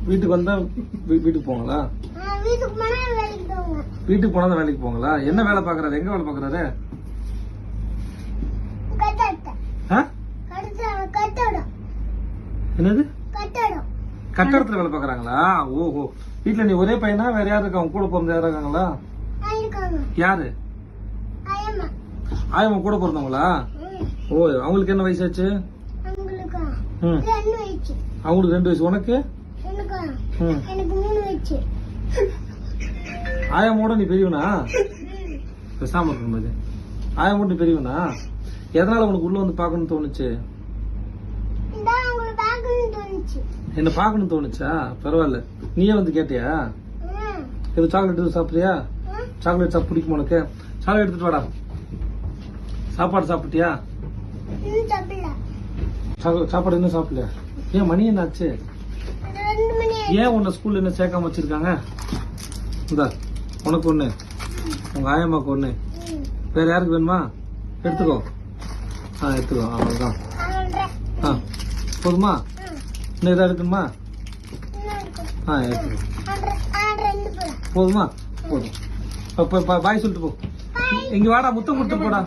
வீட்டுக்கு வந்தா வீட்டுக்கு போங்களா? வீட்டுக்கு போனா தான் வேலைக்கு போங்களா? என்ன வேலை பாக்குறாரு? எங்க வேலை பாக்குறாரு? என்னது கட்டடத்துல வேலை பாக்குறாங்களா? ஓஹோ. வீட்டுல நீ ஒரே பையனா? வேற யாரு இருக்கா? கூட பிறந்த யாரும் இருக்காங்களா? யாரு? ஆயம்மா கூட பிறந்தவங்களா? ஓ, அவங்களுக்கு என்ன வயசாச்சு? அவங்களுக்கு 2 வயசு. உனக்கு? ஆயம்மோட நீ பெரியவனா? பேசாம இருக்கும்போது ஆயம்மோட நீ பெரியவனா? எதனால உனக்கு உள்ள வந்து பாக்கணும்னு தோணுச்சு? என்ன பாக்கணும்னு தோணுச்சா? பரவாயில்ல. நீயே வந்து கேட்டியா? இது சாக்லேட் சாப்பிடுறியா? சாக்லேட் சாப்பிட பிடிக்குமா உனக்கு? சாக்லேட் எடுத்துட்டு வாடா. சாப்பாடு சாப்பிட்டியா? சாப்பாடு இன்னும் சாப்பிடலையா? ஏன் மணி என்ன ஆச்சு? ஏன் உன்னை ஸ்கூல்ல என்ன சேர்க்காம வச்சிருக்காங்க? இந்தா உனக்கு ஒண்ணு, உங்க ஆயம்மாக்கு ஒண்ணு, வேற யாருக்கு வேணுமா? எடுத்துக்கோ. எடுத்துக்கோ. அவ்வளவுதான். போதுமா? இன்னும் ஏதாவது எடுக்கணுமா? எடுத்துக்கோ. போதுமா? போதும். பாய் சொல்லிட்டு போ. இங்க வாடா, முத்தம் கொடுத்து போடா.